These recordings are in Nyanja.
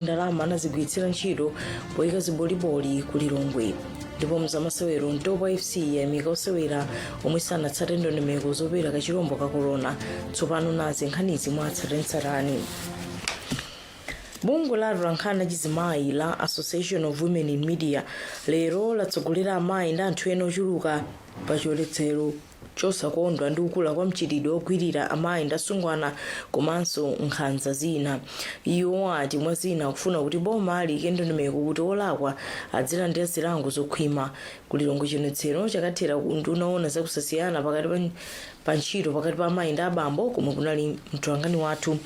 ndalama anazigwiritsira ntchito poyika ziboliboli ku Lilongwe. Ndipo mzamasewero Ntobo FC yayimika osewera omwe sanatsate ndondomeko zopera kachirombo ka corona. Tsopano nazi nkhanizi mwatsatanetsatane. Bungwe la Nkhani achizimayi la Association of Women in Media lero latsogolera amayi ndi anthu ena ochuluka pa chiwonetsero chosakondwa ndi kukula kwa mchitidwe ogwirira amayi ndi asungwana komanso nkhanza zina. Iwo ati mwa zina kufuna kuti boma liyike ndondomeko kuti olakwa adzilandira zilango zokhwima. Ku Lilongwe chiwonetsero chakathera ndi unaona zakusasiyana pakati pa ntchito pakati pa amayi ndi abambo komwe kunali mtolankhani wathu.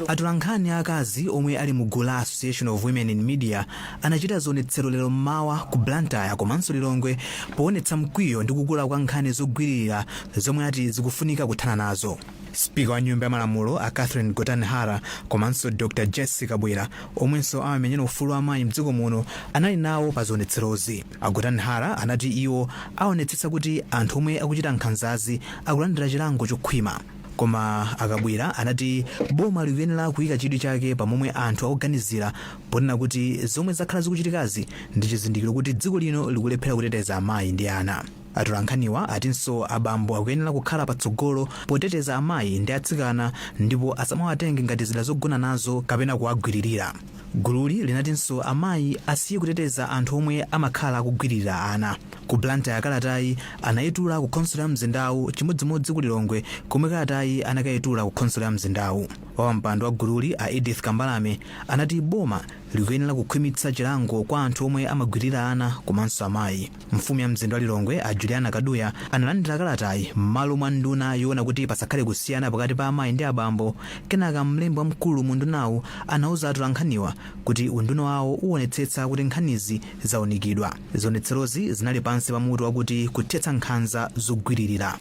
Atolankhani akazi omwe ali mu gulu la Association of Women in Media anachita zionetsero lero mmawa ku Blantyre komanso Lilongwe poonetsa mkwiyo ndi kukula kwa nkhani zogwirira zomwe ati zikufunika kuthana nazo. Speaker wa nyumba ya malamulo a Catherine Gotanhara komanso Dr. Jessica Bwera omwenso amamenyera ufulu wa amayi mdziko muno anali nawo pa zionetserozi. A Gotanhara anati iwo aonetsetsa kuti anthu omwe akuchita nkhanzazi akulandira chilango chokhwima. Koma akabwera anati boma likuyenera kuyika chidwi chake pamomwe anthu akuganizira ponena kuti zomwe zakhala zikuchitikazi ndi chizindikiro kuti dziko lino likulephera kuteteza amayi ndi ana. Atolankhaniwa atinso abambo akuyenera kukhala patsogolo poteteza amayi ndi atsikana ndipo asamawatenge ngati zida zogona nazo kapena kuwagwiririra. Gululi linatinso amayi asiye kuteteza anthu omwe amakhala akugwiririra ana. Ku Blantyre kalatayi anayitula ku khonsolo ya mzindawu chimodzimodzi ku Lilongwe komwe kalatayi anakayitula ku khonsolo ya mzindawu. Wapampando wa gululi a Edith Kambalame anati boma likuyenera kukhwimitsa chilango kwa anthu omwe amagwirira ana komanso amayi. Mfumu ya mzinda wa Lilongwe a Juliana Kaduya analandira kalatayi m'malo mwa nduna yoona kuti pasakhale kusiyana pakati pa amayi ndi abambo. Kenaka mlembi wamkulu mu ndunawu anauza atolankhaniwa kuti unduna wawo uwonetsetsa kuti nkhanizi zawunikidwa. Zionetserozi zinali pansi pa mutu wakuti kuthetsa nkhanza zogwiririra.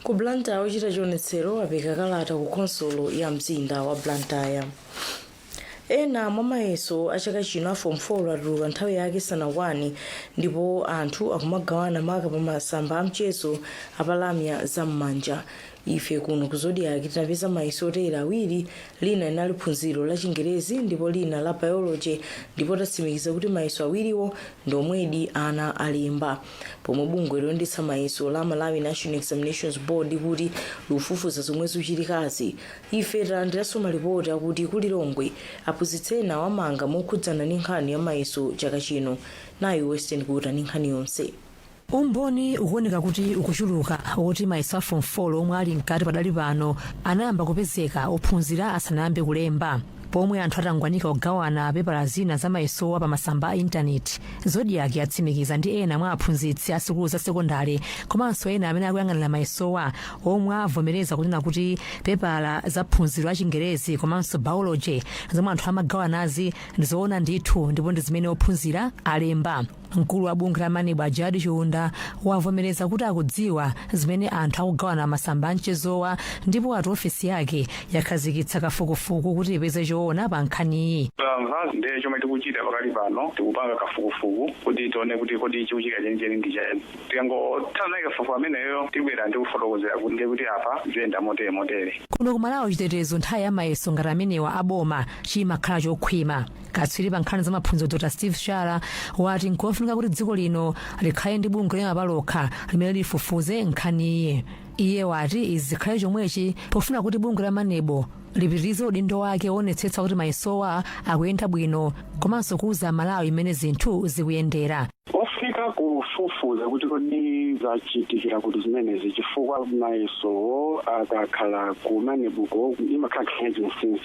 Ku Blantyre ochita chionetsero apeka kalata ku khonsolo ya mzinda wa Blantyre. Ena mwa mayeso achaka chino a form 4 atuluka nthawi yake isanakwane ndipo anthu akumagawana maka pa masamba amchezo apalamya zam'manja. Ife kuno ku Zodiak tinapeza mayeso otera awiri, lina linali phunziro la Chingerezi ndipo lina la biology, ndipo tatsimikiza kuti mayeso awiriwo ndomwedi ana alemba. Pomwe bungwe loyendetsa mayeso la Malawi National Examinations Board kuti lufufuza zomwe zikuchitikazi. Ife talandiranso malipoti akuti ku Lilongwe aphunzitsena wamanga mokhudzana ndi nkhani ya mayeso chaka chino. Nayo Western kuta ndi nkhani yonse. Umboni ukuoneka kuti ukuchuluka oti mayeso a form 4 omwe ali mkati padali pano anayamba kupezeka ophunzira asanayambe kulemba. Pomwe anthu atangwanika kugawana pepala zina za mayesowa pa masamba a intaneti. Zodiak yatsimikiza ndi ena mwa aphunzitsi a sukulu za sekondari komanso ena amene akuyang'anira mayesowa omwe avomereza kunena kuti pepala za phunziro la Chingerezi komanso biology zomwe anthu amagawanazi ndizoona ndithu ndipo ndi zimene ophunzira alemba. Mkulu wa bungwe la manebo a Jadi Chiunda wavomereza kuti akudziwa zimene anthu akugawana masamba amchezowa ndipo ati ofisi yake yakhazikitsa kafukufuku kuti ipeze choona pa nkhaniyi. Ndiye chomwe tikuchita pakali pano tikupanga kafukufuku kuti tione kuti kodi chikuchitika chenicheni ndi chani. Tikangothana naye kafukufuku ameneyo tibwera ndi kufotokozera kuti ndiye kuti apa ziyenda motere. Kuno ku Malawi chitetezo nthawi ya mayeso ngati amenewa aboma chimakhala chokhwima. Katswiri pa nkhani za maphunziro Dr. Steve Shala wati nkofunika kuti dziko lino likhale ndi bungwe lina palokha limene lifufuze nkhaniyi. Iye wati izi zikhale chomwechi pofuna kuti bungwe la manebo lipitirize udindo wake wonetsetsa kuti mayesowa akuyenda bwino komanso kuuza Malawi imene zinthu zikuyendera. Ofika kufufuza kuti kodi zachitikira kuti zimenezi chifukwa mayeso akakhala ku manebuko imakhala khenzi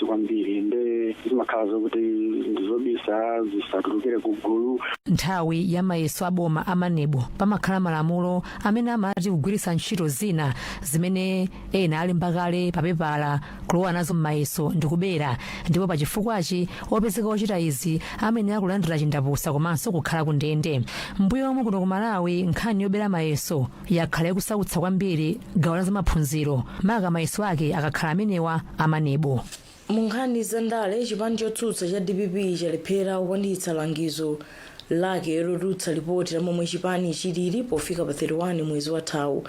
kwambiri nde zimakhala zokuti ndizobisa zisatulukire ku gulu. Nthawi ya mayeso aboma amanebo pamakhala malamulo amene amati kugwiritsa ntchito zina zimene ena alemba kale papepala kulowa nazo m'mayeso ndi kubera, ndipo pa chifukwachi opezeka ochita izi amene akulandira chindapusa komanso kukhala ku ndende. Mbuyo omwe kuno ku Malawi nkhani yobera mayeso yakhala yakusautsa kwambiri gawo la zamaphunziro maka mayeso ake akakhala amenewa amanebo. Mu nkhani za ndale chipani chotsutsa cha DPP chalephera kukwaniritsa langizo lake lotulutsa ripoti la momwe chipani chilili pofika pa 31 mwezi wathawu.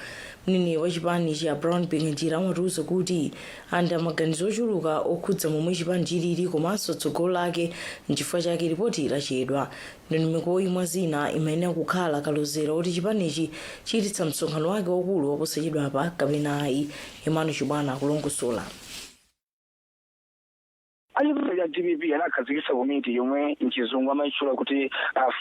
mnini wa chipani cha Brown Bengenjira watiuza kuti anda maganizo ochuluka okhudza momwe chipani chilili komanso tsogolo lake nchifukwa chake ripoti lachedwa. Ndondomeko imwe zina imayenera kukhala kalozera kuti chipanichi chichititsa msonkhano wake wakulu waposachedwapa kapena ayi. Imano Chibwana kulongosola. Ayibuli ya DPP anakazikisa komiti yomwe mchizungu amaichula kuti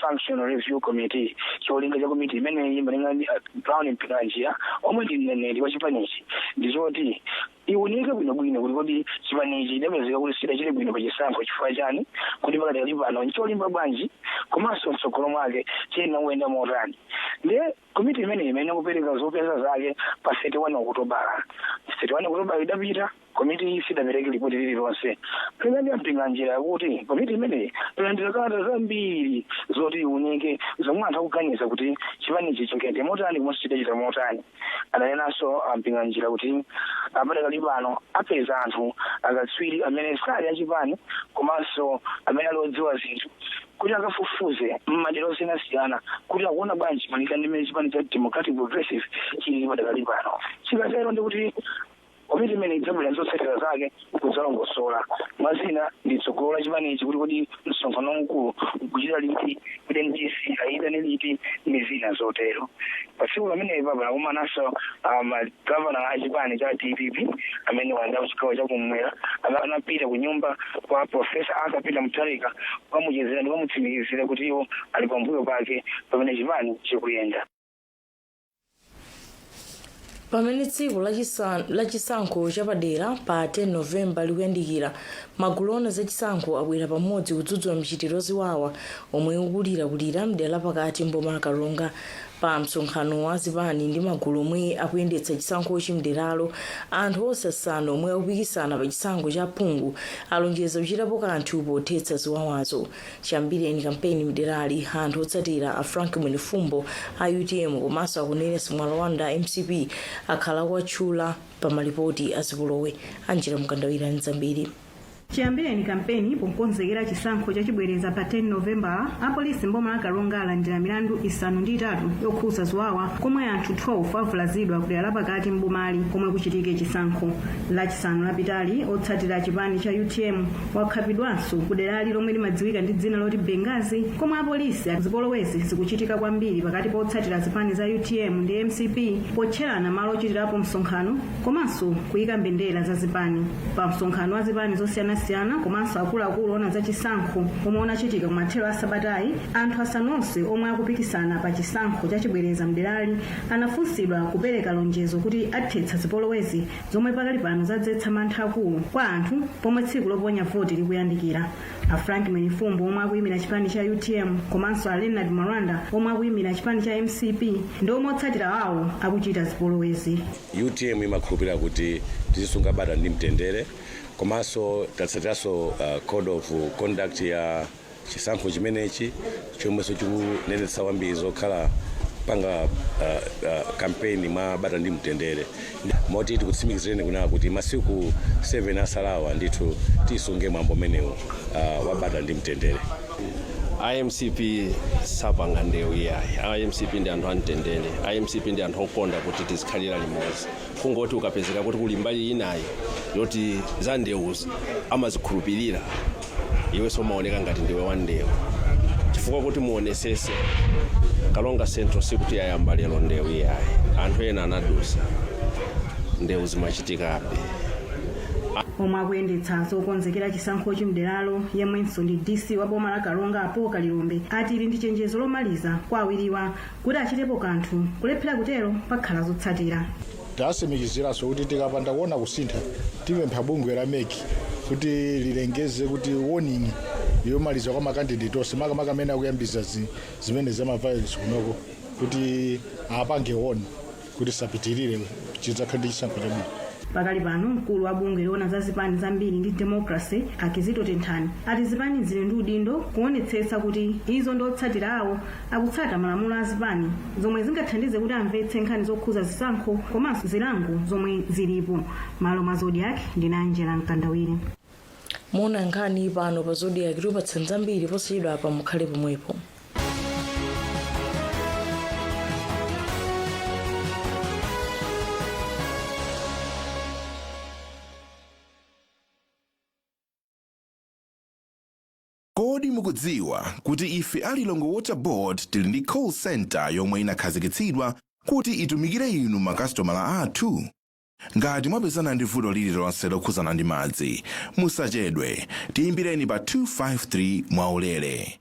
functional review committee cholinga cha komiti imene imene Brown Bengenjira omwe ndi mneneri wa chipanichi ndizoti iwoneke bwinobwino kuti chipanichi idapezeka kuti sida chili bwino pachisankho chifukwa chani kuti pakati ali pano ncholimba bwanji komanso mtsogolo mwake chena uyenda motani. Ndi komiti imene kupereka zopeza zake pa 31 Okutobala. 31 Okutobala idapita komiti sidapereke ripoti lililonse. Pamene Bengenjira kuti komiti imene ilandira kalata zambiri zoti iwoneke zomwe anthu akuganiza kuti chipanichi chingende motani komanso chidachita motani. Adayenanso Bengenjira kuti apadakali pano apeza anthu akatswiri amene sali achipani komanso amene alodziwa zinthu kuti akafufuze m'madera osiyanasiyana kuti akuona bwanji malingana ndi mmene chipani cha Democratic Progressive chili padakali pano. Chikatero ndi kuti komiti imene idzabwera nzotsatira zake kudzalongosola mwazina ndi tsogolo la chipanichi kuti msonkhano mkulu ukuchita liti kuti NDC ayitane liti ndi zina zotero. Pa tsiku lamene papa nakumananso magavana a chipani cha DPP amene wanda kuchigawo chakumwera anapita ku nyumba kwa Profesa Peter Mutharika kukamuchezera ndi kumutsimikizira kuti iwo ali pambuyo pake pamene chipani chikuyenda. Pamene tsiku lachisankho chapadera pa 10 Novemba likuyandikira, magulu zachisankho abwera pamodzi kudzudzula mchitiro ziwawa omwe ukulira mdera lapakati mboma la Kalonga pa msonkhano wa zipani ndi magulu omwe akuyendetsa chisankho chimderalo. Anthu osasana omwe akupikisana pa chisankho cha phungu alonjeza kuchitapo kanthu pothetsa ziwawazo. Chambireni kampeni mderali anthu otsatira a Frank Mwenefumbo a UTM komanso akunena Simwalawanda MCP akhala kwatchula pa malipoti azipolowe. Anjira Mkandawira ndi zambiri. Chiyambireni kampeni pokonzekera chisankho chachibwereza pa 10 Novemba, apolisi mboma la Kalonga alandira milandu 5 yokhudza ziwawa komwe anthu 12 avulazidwa kudera lapakati mbomali komwe kuchitike chisankho. Lachisanu lapitali otsatira chipani cha UTM wakhapidwanso kuderali lomwe limadziwika ndi dzina loti Bengazi komwe apolisi azipolowezi zikuchitika kwambiri pakati pa otsatira zipani za UTM ndi MCP potcherana malo ochitirapo msonkhano komanso kuyika mbendera za zipani. Pa msonkhano wa zipani zosiyana komanso akuluakulu ona za chisankho omwe unachitika kumathero a Sabatayi, anthu asanu onse omwe akupikisana pa chisankho chachibwereza mderali anafunsidwa kupereka lonjezo kuti athetsa zipolowezi zomwe pakali pano zadzetsa mantha akulu kwa anthu pomwe tsiku loponya voti likuyandikira. A Frank Mwenefumbo omwe akuyimira chipani cha UTM komanso a Leonard Maranda omwe akuyimira chipani cha MCP ndi omwe otsatira wawo akuchita zipolowezi. UTM imakhulupirira kuti tizisunga bata ndi mtendere komanso tatsatiranso code of conduct ya chisankho chimenechi chomwenso chikunenetsa kwambiri zokhala panga kampeni mwa bata ndi mtendere. Moti tikutsimikizireni kunena kuti masiku 7 asalawa ndithu tisunge mwambo umenewu wa bata ndi mtendere. IMCP sapanga ndewu iyayi. IMCP ndi anthu amtendere. IMCP ndi anthu okonda kuti tizikhalira limodzi. Kungoti ukapezeka kuti kuli mbali inayi yoti za ndewuzi amazikhulupirira iwenso umaoneka ngati ndiwe wa ndewu. Chifukwa kuti muonesese Kalonga Central sikuti yayamba lero ndewu iyayi. Anthu ena anadusa ndewu zimachitikabe. Omwe akuyendetsa zokonzekera chisankho chimderalo yemwenso ndi DC wa boma la Kalonga apo Kalilombe ati ili ndi chenjezo lomaliza kwa awiriwa kuti achitepo kanthu kulephera kutero pakhala zotsatira. Tasimikiziraso kuti tikapanda kuona kusintha tipempha bungwe la MEC kuti lilengeze kuti warning yomaliza kwa makandidate onse makamaka amene akuyambisa zimene zamaviolence kunoko kuti apange warning kuti sapitirire chidzakhala ndi chisankho chabwino. Pakali pano mkulu wa bungwe loona za zipani zambiri ndi democracy Akizito Tenthani ati zipani zili ndi udindo kuonetsetsa kuti izo ndi otsatira awo akutsata malamulo a zipani zomwe zingathandize kuti amvetse nkhani zokhuza zisankho komanso zilango zomwe zilipo. Malo mwa Zodiak ndine Angela Mkandawire. Mona nkhani pano pa Zodiak tipatsa zambiri posachedwa apa mukhale pomwepo. Kodi mukudziwa kuti ife ali Lilongwe Water Board tili ndi call center yomwe inakhazikitsidwa kuti itumikire inu makasitomala athu? Ngati mwapezana ndi vuto lililonse lokhuzana ndi madzi, musachedwe, tiyimbireni pa 253 mwaulere.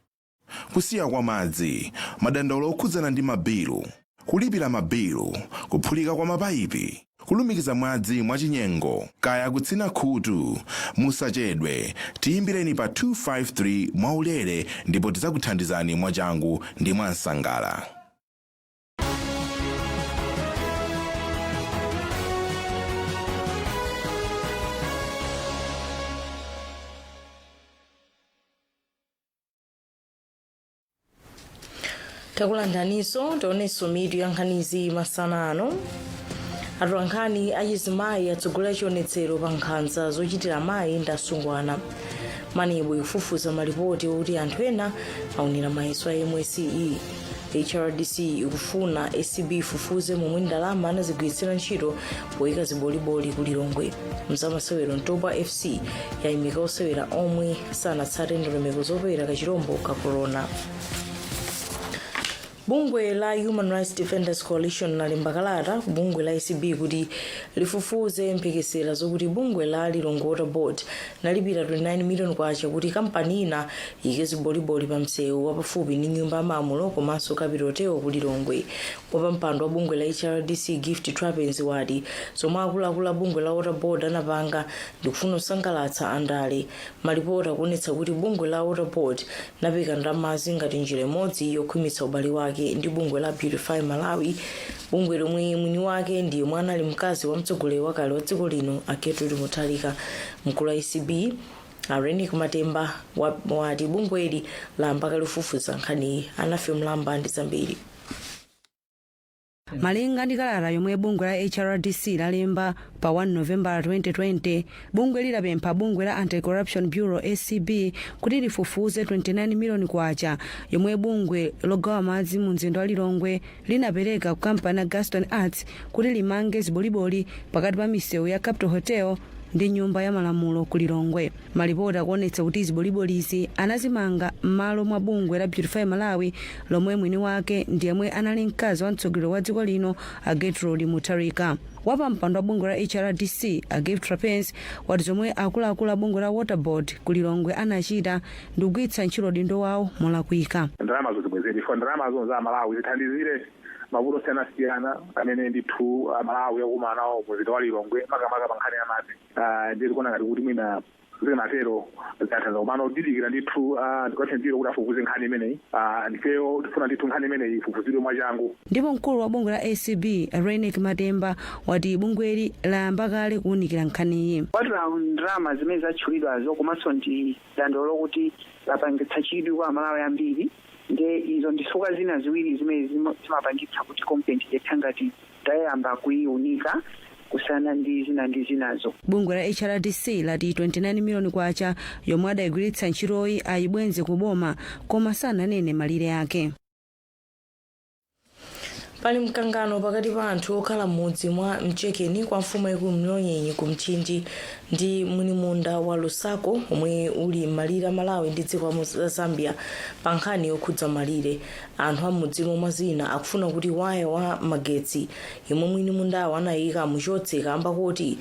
Kusiya kwa madzi, madandaulo okhudzana ndi mabilu, kulipira mabilu, kuphulika kwa mapayipi, kulumikiza madzi mwachinyengo, kaya kutsina khutu, musachedwe, tiyimbireni pa 253 mwaulere ndipo tidzakuthandizani mwachangu ndi mwansangala. takulandaniso tionenso mitu ya nkhanizi masana ano. Nkhani achizimayi atsogolera chionetsero pa nkhanza zochitira amayi ndi asungwana. Manebo ikufufuza malipoti okuti anthu ena aunira mayeso a MSE. HRDC ikufuna ACB ifufuze momwe ndalama anazigwiritsira ntchito poyika ziboliboli ku Lilongwe. Mzamasewero Ntopa FC yayimika osewera omwe sanatsate ndondomeko zopewera kachirombo ka corona. Bungwe la Human Rights Defenders Coalition lalemba kalata ku bungwe la ACB kuti lifufuze mphekesera zokuti bungwe la Lilongwe Water Board nalipira 29 million kwacha kuti kampani ina iyike ziboliboli pa msewu wapafupi ndi nyumba ya malamulo komanso kapitoteo ku Lilongwe. Wapampando wa bungwe la HRDC Gift Trapens wati zomwe akuluakulu a bungwe la Water Board anapanga ndikufuna kusangalatsa andale. Malipoti akuonetsa kuti bungwe la Water Board napeka ndalamazi ngati njira imodzi yokhwimitsa ubale wake ndi bungwe la Beautify Malawi. Bungwe lomwe mwini wake ndiye mwana ali mkazi wa mtsogoleri wakale wa dziko lino Aketu Mutalika. Mkulu wa ACB Arenik Matemba wati bungweli lamba kalifufuza nkhani anafe mlamba ndi zambiri. Malinga ndi kalata yomwe bungwe la HRDC lalemba pa 1 November 2020, bungwe lilapempha bungwe la Anti-Corruption Bureau ACB kuti lifufuze 29 million kwacha yomwe bungwe logawa madzi mu mzinda wa Lilongwe linapereka ku kampani ya Gaston Arts kuti limange ziboliboli pakati pa misewu ya Capital Hotel ndi nyumba ya malamulo ku Lilongwe. Malipoti akuonetsa kuti zibolibolizi anazimanga m'malo mwa bungwe la Beautify Malawi lomwe mwini wake ndiyemwe anali mkazi wa mtsogoleri wa dziko lino Aketu Mutalika. Wapampando wa bungwe la HRDC Gift Trapens wati zomwe akuluakulu a bungwe la Water Board ku Lilongwe anachita ndi kugwiritsa ntchito udindo wawo molakwika. Ndalama zozibwezera ifo ndalama zonse za Malawi zithandizire mavuto osiyanasiyana amene ndithu Malawi akumana nawo mu mzinda wa Lilongwe makamaka pa nkhani ya madzi. Ndiri kuona ngati kuti mwina zinatero zathanza kumana udidikira ndithu ndikathanzira kuti afufuze nkhani imeneyi. Ndifeyo tifuna ndithu nkhani imeneyi ifufuzidwe mwachangu. Ndipo mkulu wa bungwe la ACB Arenik Matemba wati bungweli layamba kale kuwunikira nkhaniyi. Patula ndalama zimene zatchulidwazo komanso ndi dandolo kuti lapangitsa chidwi kwa Malawi ambiri. Nde izo ndisuka zina ziwiri zimene zimapangitsa kuti content yethangati tayamba kuiunika kusana ndi zinazo. Bungwe la HRDC lati 29 million kwacha yomwe adayigwiritsa ntchitoyi ayibwenze kuboma koma sananene malire ake. Pali mkangano pakati pa anthu okhala m'mudzi mwa Mchekeni kwa mfumu yaikulu Mlonyenyi ku Mchinji ndi mwini munda wa Lusako omwe uli malire a Malawi ndi dziko la Zambia pa nkhani yokhudza malire. Anthu a m'mudzimo mwa zina akufuna kuti waya wa magetsi yomwe mwini mundawo anayika muchotse kamba kuti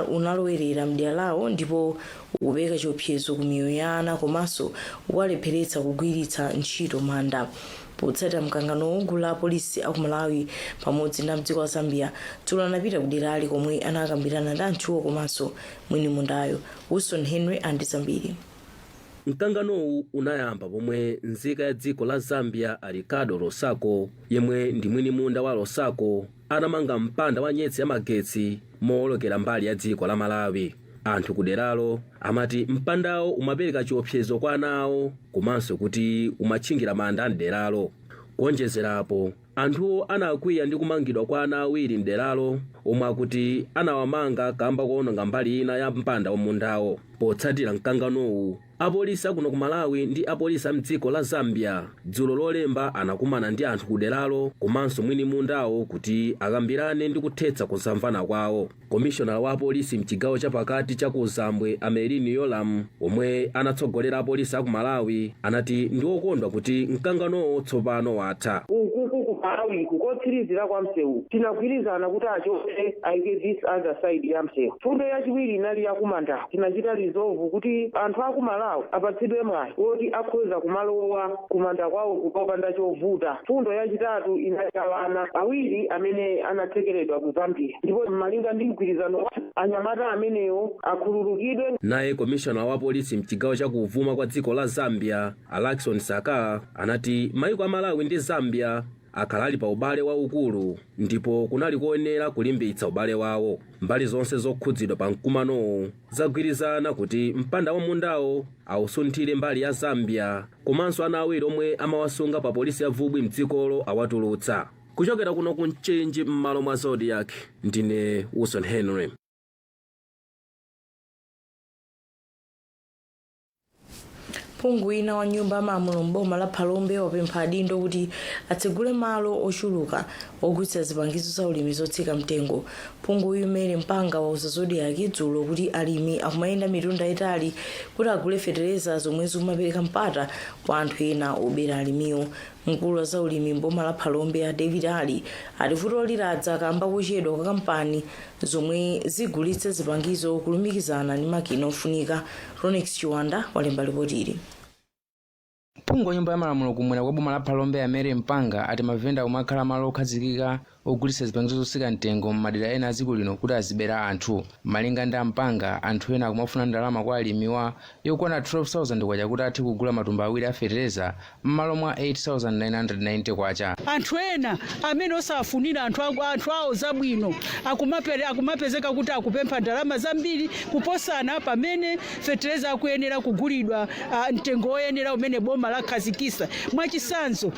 unalowerera mdera lawo ndipo ukupeka chiopsezo ku miyoyo ya ana komanso ukuwalepheretsa kugwiritsa ntchito manda. Potsata mkangano gulu la polisi aku Malawi pamodzi ndi mdziko la Zambia dzulo anapita kuderali komwe anakambirana ndi anthuwo komanso mwini mundayo. Wilson Henry andi zambiri. Mkanganowu unayamba pomwe nzika ya dziko la Zambia Ricardo Lusako yemwe ndi mwini munda wa Lusako anamanga mpanda wa nyetsi ya magetsi moolokera mbali ya dziko la Malawi. Anthu kuderalo amati mpandawo umapereka chiopsezo kwa anawo komanso kuti umatchingira manda mderalo. Kuonjezerapo anthuwo anakwiya ndi kumangidwa kwa ana awiri mderalo omwe akuti anawamanga kamba kuononga mbali ina ya mpanda wa mundawo. Potsatira mkanganowu apolisi akuno ku Malawi ndi apolisi a mdziko la Zambia dzulo lolemba anakumana ndi anthu kuderalo komanso mwini mundawo kuti akambirane ndi kuthetsa kusamvana kwawo. Komishonala wa apolisi mchigawo chapakati cha ku Zambwe Amelini Yolam omwe anatsogolera apolisi aku Malawi anati ndi okondwa kuti mkanganowo tsopano watha. Malawi kukotsirizira kwa msewu tinagwirizana kuti achoke aike this other side ya msewu. Fundo yachiwiri inali yakumanda tinachita resolve kuti anthu aku Malawi apatsidwe mwayi woti akhoza kumalowa kumanda kwawo kupopanda chovuta. Fundo yachitatu inali ana awiri amene anatsekeredwa ku Zambia ndipo malinga ndi mgwirizano anyamata amenewo akhululukidwe. Naye komishona wa polisi mchigawo cha kuvuma kwa dziko la Zambia Alakson Saka anati maiko a Malawi ndi Zambia akhalali pa ubale waukulu ndipo kunali koyenera kulimbitsa ubale wawo. Mbali zonse zokhudzidwa pa mkumanowo zagwirizana kuti mpanda wa mundawo awusunthire mbali ya Zambia komanso ana awiri omwe amawasunga pa polisi ya vubwi mdzikolo awatulutsa. Kuchokera kuno ku Mchenji m'malo mwa Zodiak ndine Wilson Henry. Phungu wina wa nyumba ya malamulo m'boma la Phalombe wapempha adindo kuti atsegule malo ochuluka ogulitsa zipangizo za ulimi zotsika mtengo. Phungu uyu Mary Mpanga wauza Zodiak dzulo kuti alimi akumayenda mitunda itali kuti agule fetereza zomwe zimapereka mpata kwa anthu ena obera alimiwo. Mkulu wa za ulimi m'boma la Phalombe a David Ali ati vuto liradza kamba kuchedwa kwa kampani zomwe zigulitsa zipangizo kulumikizana ndi makina ofunika. Ronix Chiwanda walemba ripotili. Phungu wa nyumba ya malamulo kumwera kwa boma la Phalombe Mary Mpanga ati mavenda omakhala malo okhazikika ogulitsa zipangizo zotsika mtengo m'madera ena a dziko lino kuti azibera anthu. Malinga ndi Mpanga anthu ena akumafuna ndalama kwa alimiwa yokwana 12,000 kwacha kuti athe kugula matumba awiri a fetereza m'malo mwa 8,990 kwacha. Anthu ena amene osafunira anthu awo zabwino akumapezeka kuti akupempha ndalama zambiri kuposana pamene fetereza akuyenera kugulidwa mtengo oyenera umene boma lakhazikisa. Mwachisanzo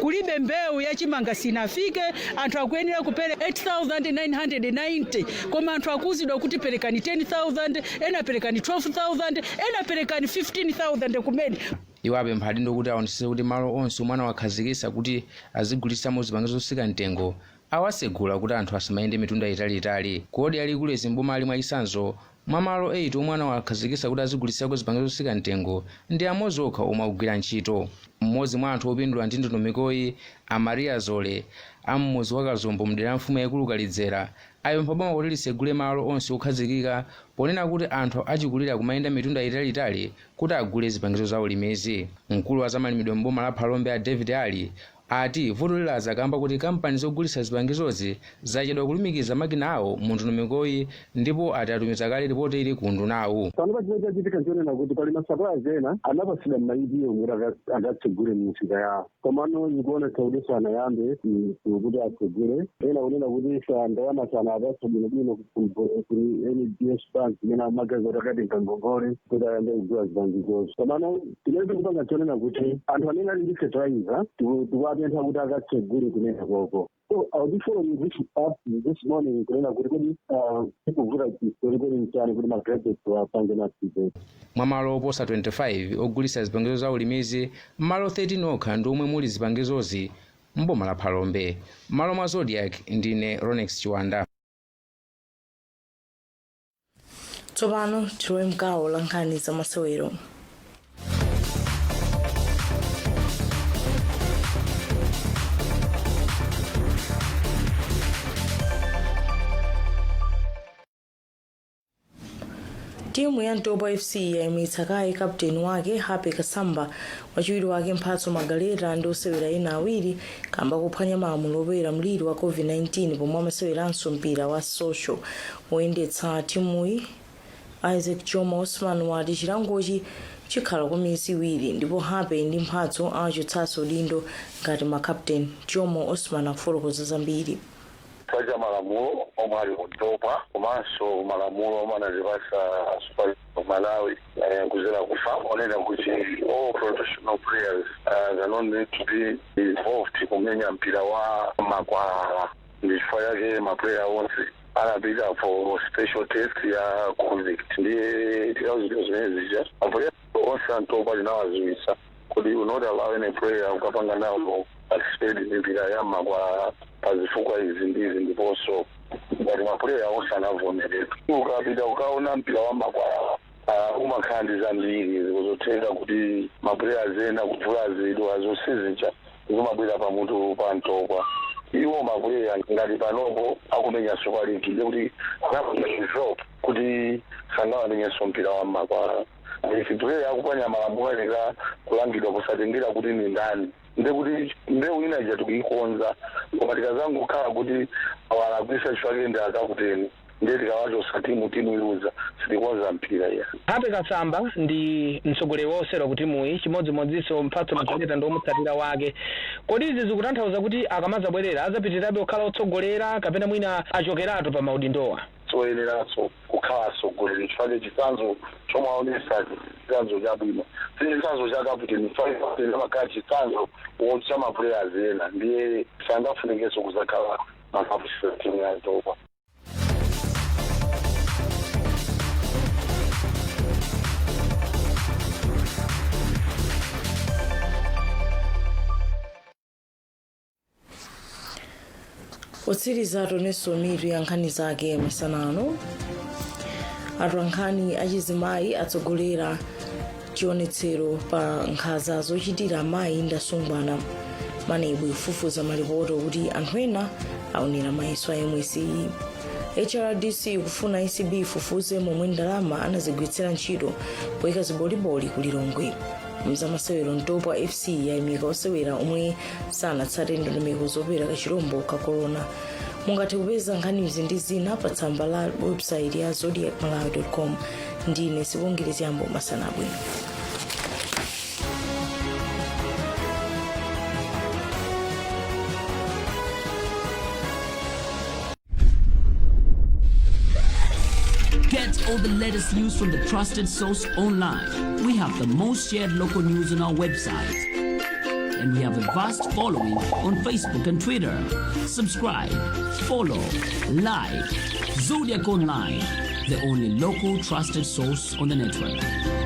kulibe mbewu yachimanga sinafike anthu akuyenera kupere 8,990 koma anthu akuzidwa kuti perekani 10,000 ena perekani 12,000 ena perekani 15,000 kumene. Iwo apempha adindo kuti aonetsetse kuti malo onse omwe wakhazikisa kuti azigulitsamo zipangizo zotsika mtengo awasegula kuti anthu asamayende mitunda italiitali. Kodi alikulezi mboma ali mwachisanzo mwa malo 8 omwe wakhazikisa kuti azigulitsako zipangizo zotsika mtengo ndi amodzi okha omwe akugwira ntchito. Mmodzi mwa anthu opindula ndi ndondomekoyi Maria Zole am'mudzi wa Kazombo mdera mfumu yaikulu Kalidzera ayempha boma kuti lisegule malo onse okhazikika ponena kuti anthu achikulira kumayenda mitunda italiitali kuti agule zipangizo za ulimezi. Mkulu wa zamalimidwe m'boma la Phalombe a David Ali ati vuto liladza kamba kuti kampani zogulitsa zipangizozi zachedwa kulumikiza makina awo mu ndondomekoyi ndipo ati atumiza kale ripoti ili ku ndunawo. Pano pachimene chachitika nchonena kuti pali masuppliers ena anapatsidwa maidi omwe akatsegule m'misika yawo. Komano ikuonetsa kuti sanayambe kuti atsegule ena kunena kuti ndalama sanapatsa bwinobwino kuli NBS Bank imene amagazeti akati nkangongole kuti ayambe kugula zipangizozo. Komano tinaweza kupanga nchonena kuti anthu amene ali ndi fertilizer apempha kuti akatsegule kunena koko. So I'll be following this up this morning kunena kuti kodi kuvuta chisolikoni mchani kuti magraduates wapange nasipeza. Mwa malo oposa 25 ogulitsa zipangizo za ulimezi malo 13 okha ndi omwe muli zipangizozi m'boma la Phalombe. Malo mwa Zodiak ndine Ronix Chiwanda. Tsopano tilowe mgawo la nkhani za masewero. Timu ya Ntobo FC yayimitsa kaye kapteni wake Happy Kasamba wachiwiri wake Mphatso Magaleta ndi osewera ena awiri kamba kuphwanya malamulo opera mliri wa COVID-19 pomwe amaseweranso mpira wa social. Woyendetsa timuyi Isaac Choma Osman wati chilangochi chikhala kwa miyezi iwiri ndipo Happy ndi Mphatso achotsanso udindo ngati makapteni. Choma Osman akufotokoza zambiri. Kaja malamulo omwe kutopa komanso malamulo omwe anazipasa Super Malawi kuzera kufa onena kuti all professional players they don't need to be involved kumenya mpira wa makwala. Ndifo yake maplayer onse anapita for special test ya COVID ndiye tikauzito zimene zija apo onse Ntopa linawaziwisa kuti will not allow any player ukapanga nawo participate mpira yamma kwa pazifukwa izi ndiponso ngati mapuleya onse anavomerera ukapita ukaona mpira wamma kwa umakhandi zambiri zikuzotheka kuti mapuleyers ena kuvulazidwa zosizicha zimabwera pamutu pa Ntopa iwo mapuleya ngati panopo akumenya Super League ndekuti anapangaizopo kuti sangawamenyenso mpira wamma kwa ife puleya akupanya malamulo aleka kulangidwa kusatengera kuti ni ndani ndekuti mbewu ina ija tikuikonza koma tikazangu khala kuti awalakwisa chifakende akakuteni ndiye tikawachosa timu iluza sitikonza mpira iya Hape Kasamba ndi mtsogoleri wosera kuti muyi chimodzimodzinso mphatso magaleta ndi omutsatira wake kodi izi zikutanthauza kuti akamazabwerera azapitirabe kukhala otsogolera kapena mwina achokeratu pa maudindowa soyeneranso kukhala atsogoleri chifukwa chitsanzo chomwe aonesa chitsanzo chabwino si chitsanzo cha kaputeni chifukwa amakhala chitsanzo cha mapuleyers ena ndiye sangafunekenso kuzakhala makapusisa timu ya Ntopa. Otsiriza tonenso mitu ya nkhani zake masanano Nkhani achizimayi atsogolera chionetsero pa nkhanza zochitira amayi ndi asungwana manebwe kufufuza malipoti kuti anthu ena aonera mayeso a MCE. HRDC kufuna ECB ifufuze momwe ndalama anazigwiritsira ntchito poyika ziboliboli ku Lilongwe. Mzamasewero Ntopa FC yayimika osewera omwe sanatsate ndondomeko zopera kachirombo ka corona. Mungathe kupeza nkhani izi ndi zina pa tsamba la website ya zodiacmalawi.com. Ndine Sibongile Yambo Masanabwe. Get all the latest news from the trusted source online. We have the most shared local news on our website. And we have a vast following on Facebook and Twitter. Subscribe, follow, like. Zodiac Online, the only local trusted source on the network.